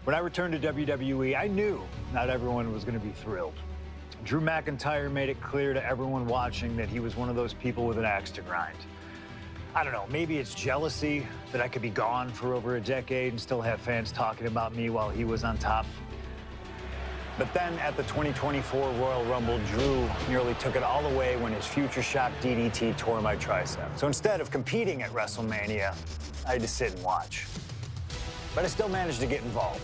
When I returned to WWE, I knew not everyone was going to be thrilled. Drew McIntyre made it clear to everyone watching that he was one of those people with an axe to grind. I don't know, maybe it's jealousy that I could be gone for over a decade and still have fans talking about me while he was on top. But then at the 2024 Royal Rumble, Drew nearly took it all away when his Future Shock DDT tore my tricep. So instead of competing at WrestleMania, I had to sit and watch. But I still managed to get involved.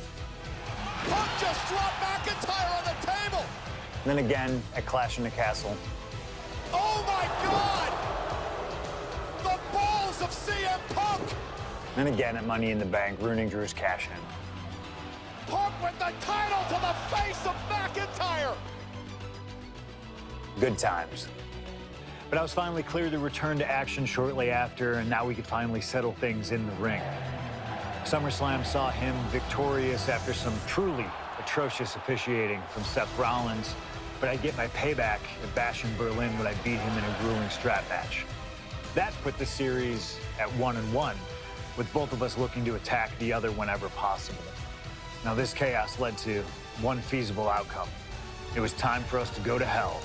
Punk just dropped McIntyre on the table! Then again at Clash in the Castle. Oh my God! The balls of CM Punk! Then again at Money in the Bank, ruining Drew's cash-in. Punk with the title to the face of McIntyre! Good times. But I was finally cleared to return to action shortly after, and now we could finally settle things in the ring. SummerSlam saw him victorious after some truly atrocious officiating from Seth Rollins, but I'd get my payback at Bash in Berlin when I beat him in a grueling strap match. That put the series at 1-1, with both of us looking to attack the other whenever possible. Now, this chaos led to one feasible outcome. It was time for us to go to hell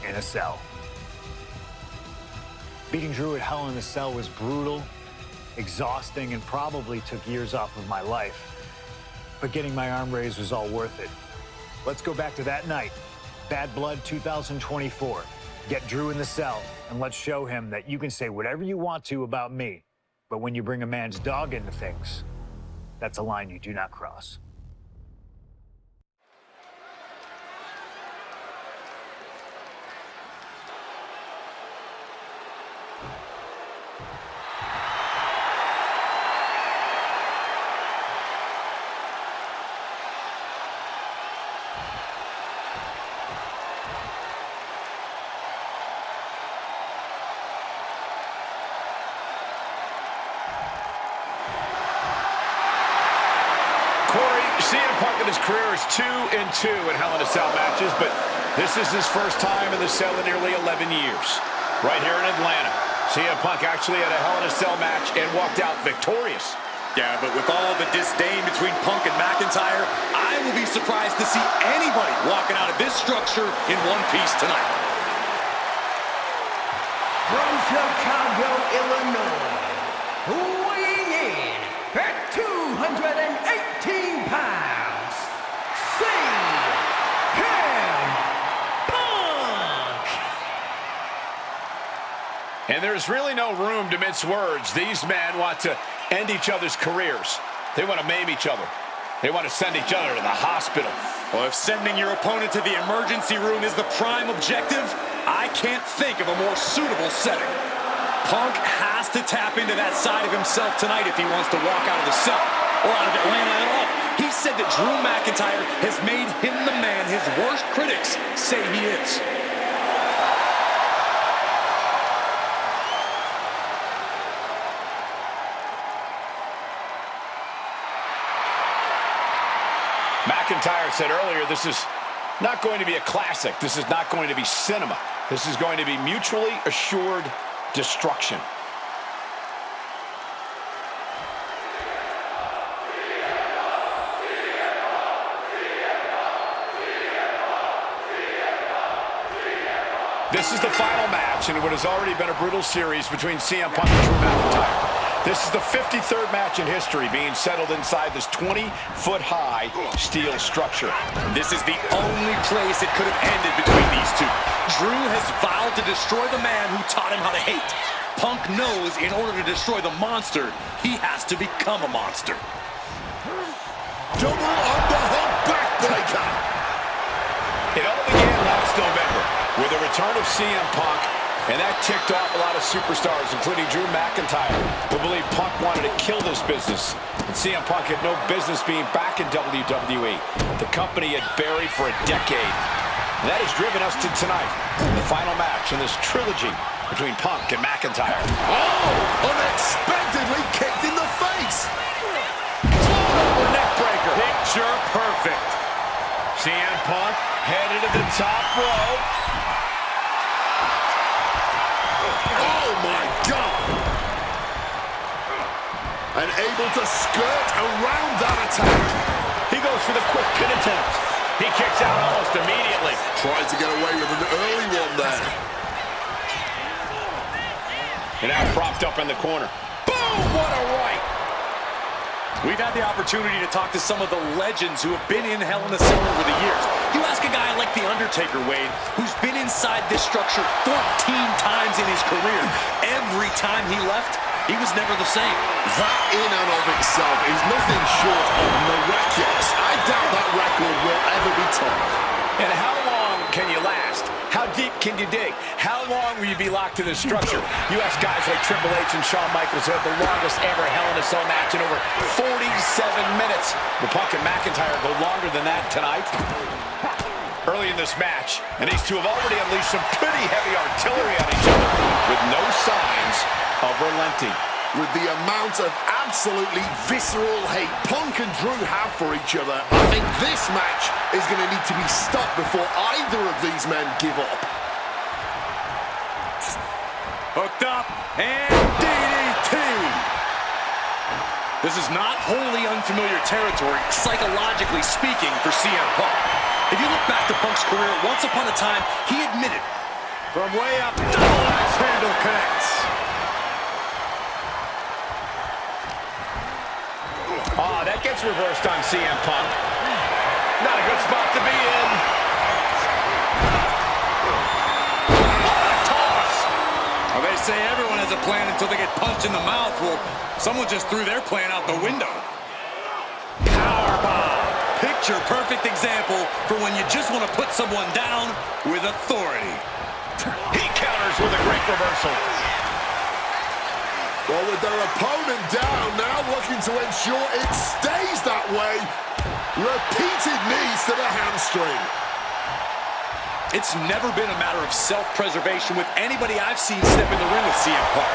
in a cell. Beating Drew at Hell in a Cell was brutal, exhausting, and probably took years off of my life. But getting my arm raised was all worth it. Let's go back to that night, Bad Blood 2024. Get Drew in the cell, and let's show him that you can say whatever you want to about me, but when you bring a man's dog into things, that's a line you do not cross. CM Punk in his career is 2-2 in Hell in a Cell matches, but this is his first time in the cell in nearly 11 years. Right here in Atlanta, CM Punk actually had a Hell in a Cell match and walked out victorious. Yeah, but with all the disdain between Punk and McIntyre, I will be surprised to see anybody walking out of this structure in one piece tonight. From Chicago, Illinois, weighing in at 218 pounds, CM Punk! And there's really no room to mince words. These men want to end each other's careers. They want to maim each other. They want to send each other to the hospital. Well, if sending your opponent to the emergency room is the prime objective, I can't think of a more suitable setting. Punk has to tap into that side of himself tonight if he wants to walk out of the cell, or out of Atlanta at all. He said that Drew McIntyre has made him the man his worst critics say he is. McIntyre said earlier, this is not going to be a classic. This is not going to be cinema. This is going to be mutually assured destruction. This is the final match in what has already been a brutal series between CM Punk and Drew McIntyre. This is the 53rd match in history being settled inside this 20-foot-high steel structure. This is the only place it could have ended between these two. Drew has vowed to destroy the man who taught him how to hate. Punk knows in order to destroy the monster, he has to become a monster. Double underhook backbreaker! It all began last November with the return of CM Punk, and that ticked off a lot of superstars, including Drew McIntyre, who believed Punk wanted to kill this business. And CM Punk had no business being back in WWE. The company had buried for a decade. And that has driven us to tonight, the final match in this trilogy between Punk and McIntyre. Oh! Unexpectedly kicked in the face! Over neck breaker. Picture perfect. CM Punk headed to the top rope. Oh my God! And able to skirt around that attack. goes for the quick pin attempt. He kicks out almost immediately. Tries to get away with an early one there. And now propped up in the corner. Boom! What a right! We've had the opportunity to talk to some of the legends who have been in Hell in a Cell over the years. You ask a guy like The Undertaker, Wade, who's been inside this structure 14 times in his career. Every time he left, he was never the same. That in and of itself is nothing short of miraculous. I doubt that record will ever be topped. And how long can you last? How deep can you dig? How long will you be locked in this structure? You ask guys like Triple H and Shawn Michaels who had the longest ever Hell in a Cell match in over 47 minutes. Will Punk and McIntyre go longer than that tonight? Early in this match, and these two have already unleashed some pretty heavy artillery on each other with no signs of relenting. With the amount of absolutely visceral hate Punk and Drew have for each other, I think this match is going to need to be stopped before either of these men give up. Hooked up, and DDT! This is not wholly unfamiliar territory, psychologically speaking, for CM Punk. If you look back to Punk's career, once upon a time, he admitted, from way up, double axe handle connects. Oh, that gets reversed on CM Punk. Not a good spot to be in. What a toss! Well, they say everyone has a plan until they get punched in the mouth. Well, someone just threw their plan out the window. Powerbomb. Picture perfect example for when you just want to put someone down with authority. He counters with a great reversal. Well, with their opponent down, now looking to ensure it stays that way. Repeated knees to the hamstring. It's never been a matter of self-preservation with anybody I've seen step in the ring with CM Punk.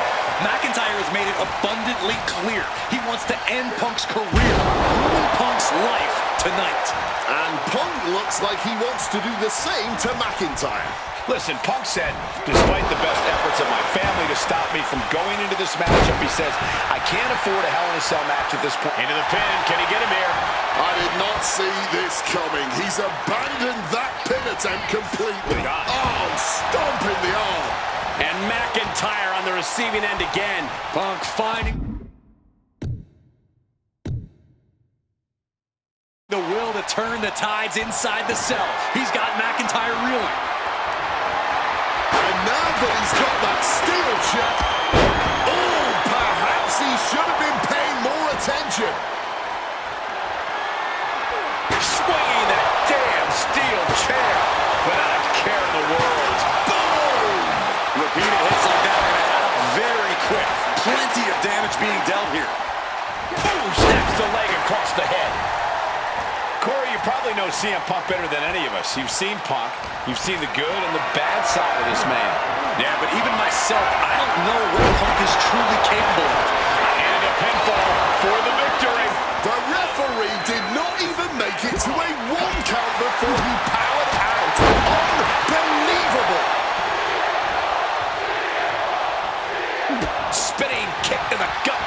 McIntyre has made it abundantly clear he wants to end Punk's career, ruin Punk's life tonight. And Punk looks like he wants to do the same to McIntyre. Listen, Punk said, despite the best efforts of my family to stop me from going into this matchup, he says, I can't afford a Hell in a Cell match at this point. Into the pin. Can he get him here? I did not see this coming. He's abandoned that pin attempt completely. Oh, stomping the arm. And McIntyre on the receiving end again. Punk finding the will to turn the tides inside the cell. He's got McIntyre reeling. And now that he's got that steel shut, oh, perhaps he should have been paying more attention. Swinging that damn steel chair without a care in the world. Boom! Repeated hits like that are going to add up very quick. Plenty of damage being dealt here. Boom! Snaps the leg across the head. Corey, you probably know CM Punk better than any of us. You've seen Punk. You've seen the good and the bad side of this man. Yeah, but even myself, I don't know what Punk is truly capable of. And a pinfall for the victory. The referee did not even make it to a 1 count before he powered out. Unbelievable! Spinning kick to the gut.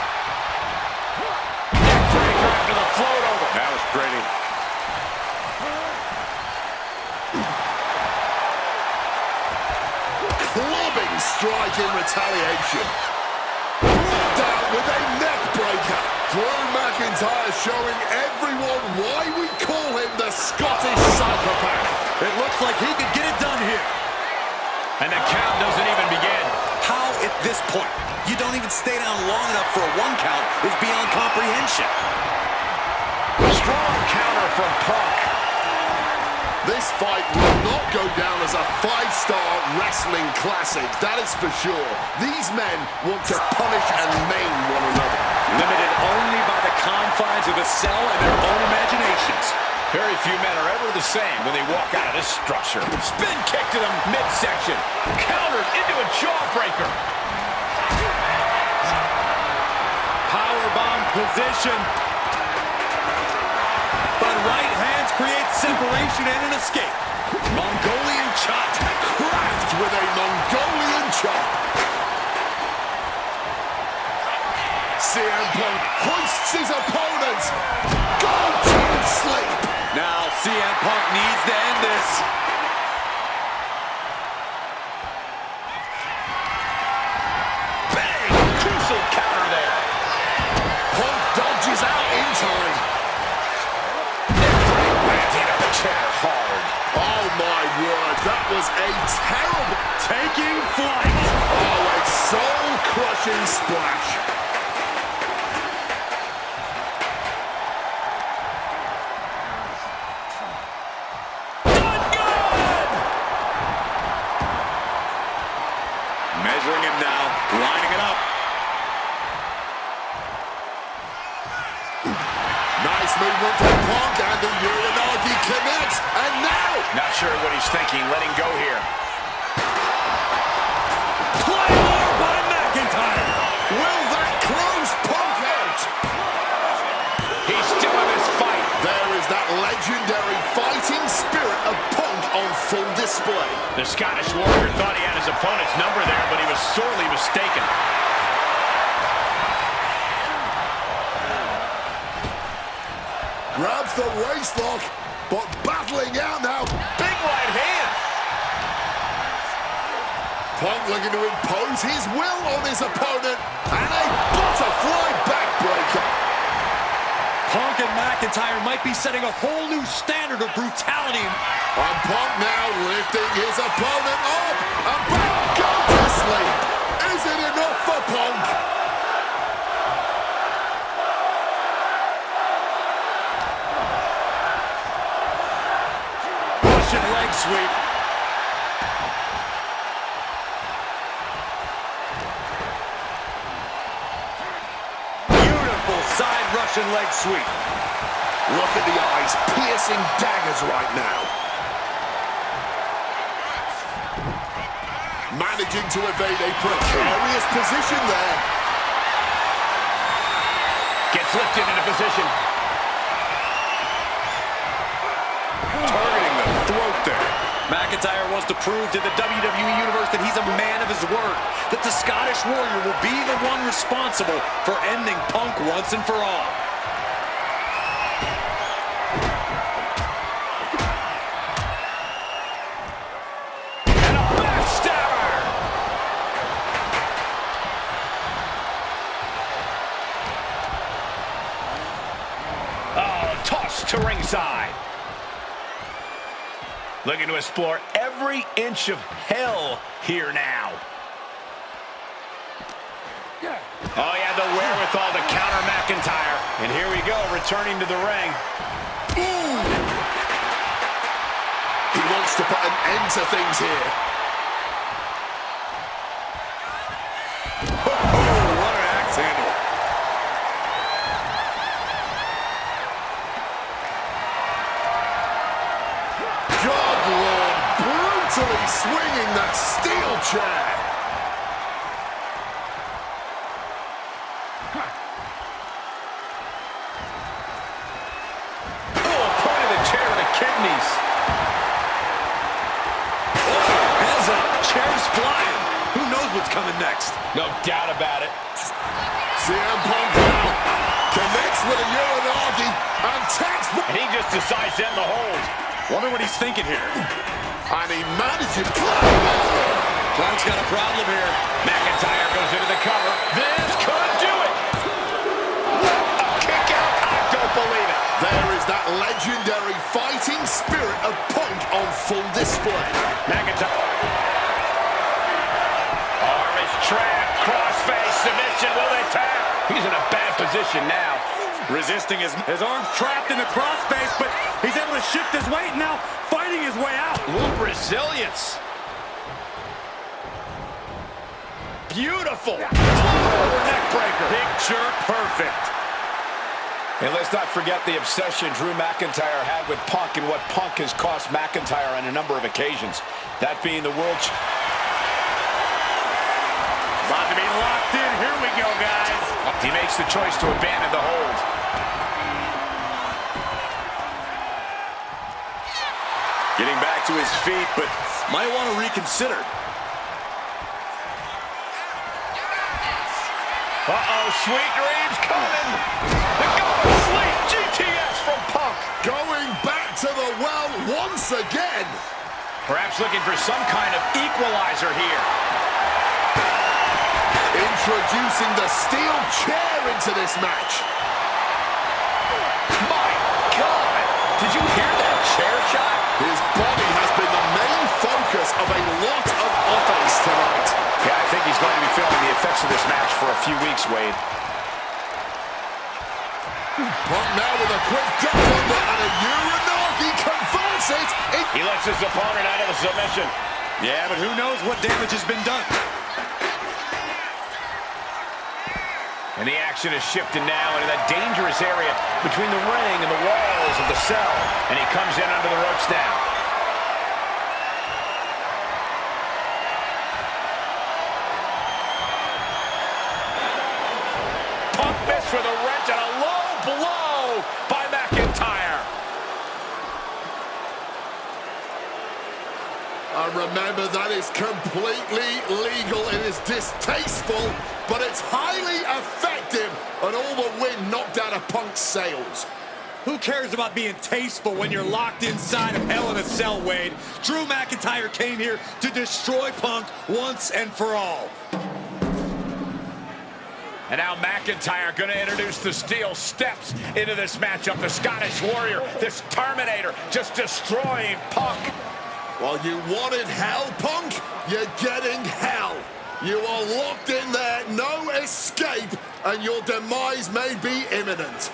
Neckbreaker after the float over. That was pretty. Clubbing strike in retaliation. Brought down with a neck breaker. Drew McIntyre showing everyone why we call him the Scottish psychopath. It looks like he could get it done here. And the count doesn't even begin. How at this point you don't even stay down long enough for a 1 count is beyond comprehension. Strong counter from Punk. This fight will not go down as a 5-star wrestling classic, that is for sure. These men want to punish and maim one another. Limited only by the confines of the cell and their own imaginations. Very few men are ever the same when they walk out of this structure. Spin kick to the midsection. Countered into a jawbreaker. Powerbomb position. But right hands create separation and an escape. Mongolian chop. Cracked with a Mongolian chop. CM Punk hoists his opponent. Go to sleep. finishing splash. Measuring him now, lining it up. Nice movement from Punk, and the Uranagi connects, and now... Not sure what he's thinking, letting go here. Claymore by McIntyre. Will that close Punk out? He's still in this fight. There is that legendary fighting spirit of Punk on full display. The Scottish Warrior thought he had his opponent's number there, but he was sorely mistaken. Grabs the waistlock, but battling out now. Big right hand. Punk looking to impose his will on his opponent, and a butterfly backbreaker. Punk and McIntyre might be setting a whole new standard of brutality. And Punk now lifting his opponent up, and back go to sleep. Is it enough for Punk? Russian leg sweep. Beautiful side Russian leg sweep. Look at the eyes, piercing daggers right now. Managing to evade a precarious position there. Gets lifted into position. Targeting the throat there. McIntyre wants to prove to the WWE Universe that he's a man of his word, that the Scottish Warrior will be the one responsible for ending Punk once and for all. And a backstabber! Oh, tossed to ringside. Looking to explore every inch of hell here now. Oh, he had the wherewithal to counter McIntyre. And here we go, returning to the ring. Ooh. He wants to put an end to things here. Oh, what an axe handle. God, Lord, brutally swinging that steel chair. Oh, point of the chair to the kidneys. Heads up, chair's flying. Who knows what's coming next? No doubt about it. CM Punk now connects with a Uranagi and tags. And he just decides to end the hold. Wonder what he's thinking here. And he manages Claymore. Punk's got a problem here. McIntyre goes into the cover. This could do it. A kick out. I don't believe it. There is that legendary fighting spirit of Punk on full display. McIntyre. Arm is trapped. Crossface submission. Will they tap? He's in a bad position now. Resisting his arm's trapped in the crossface, but he's able to shift his weight and now fighting his way out. Little resilience. Beautiful. Floor neck breaker. Picture perfect. And let's not forget the obsession Drew McIntyre had with Punk and what Punk has cost McIntyre on a number of occasions. That being the world. About to be locked in. Here we go, guys. He makes the choice to abandon the hold. Getting back to his feet, but might want to reconsider. Uh-oh, sweet dreams coming. The go to sleep, GTS from Punk. Going back to the well once again. Perhaps looking for some kind of equalizer here. Introducing the steel chair into this match. My God! Did you hear that chair shot? His body has been the main focus of a lot of offense tonight. Yeah, I think he's going to be feeling the effects of this match for a few weeks, Wade. Punk now with a quick duck under and a Uranagi converts it. He lets his opponent out of the submission. Yeah, but who knows what damage has been done. And the action is shifting now into that dangerous area between the ring and the walls of the cell. And he comes in under the ropes now. Punk missed with a wrench and a low blow by McIntyre. And remember, that is completely legal. It is distasteful, but it's highly effective. And all the wind knocked out of Punk's sails. Who cares about being tasteful when you're locked inside of Hell in a Cell, Wade? Drew McIntyre came here to destroy Punk once and for all. And now McIntyre going to introduce the steel steps into this matchup. The Scottish Warrior, this Terminator, just destroying Punk. Well, you wanted hell, Punk? You're getting hell. You are locked in there, no escape, and your demise may be imminent.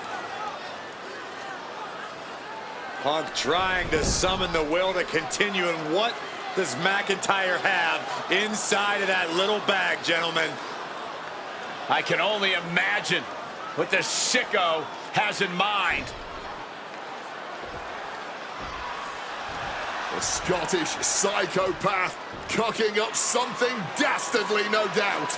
Punk trying to summon the will to continue, and what does McIntyre have inside of that little bag, gentlemen? I can only imagine what this sicko has in mind. The Scottish psychopath cooking up something dastardly, no doubt.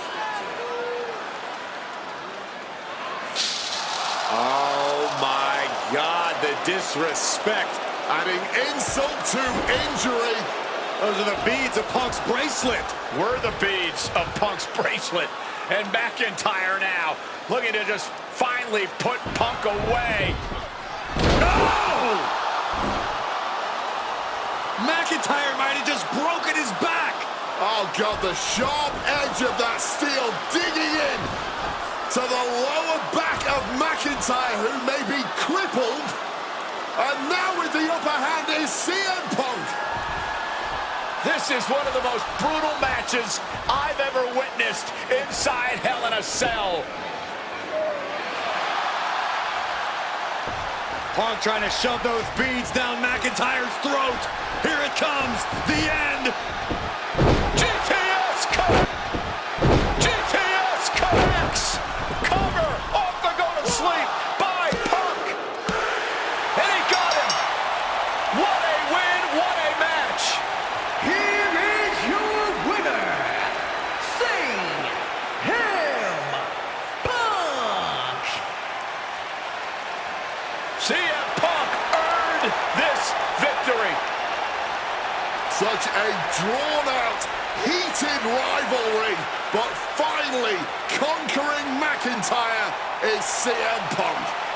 Oh my God, the disrespect. Adding insult to injury. Those are the beads of Punk's bracelet. We're the beads of Punk's bracelet. And McIntyre now looking to just finally put Punk away. No! McIntyre might have just broken his back. Oh, God, the sharp edge of that steel digging in to the lower back of McIntyre, who may be crippled. And now with the upper hand is CM Punk. This is one of the most brutal matches I've ever witnessed inside Hell in a Cell. Punk trying to shove those beads down McIntyre's throat. Here it comes, the end. GTS GTS connects. Cover off the go to sleep by Punk. And he got him. What a win, what a match. Here is your winner, CM Punk. CM Punk earned this victory. Such a drawn-out, heated rivalry, but finally conquering McIntyre is CM Punk.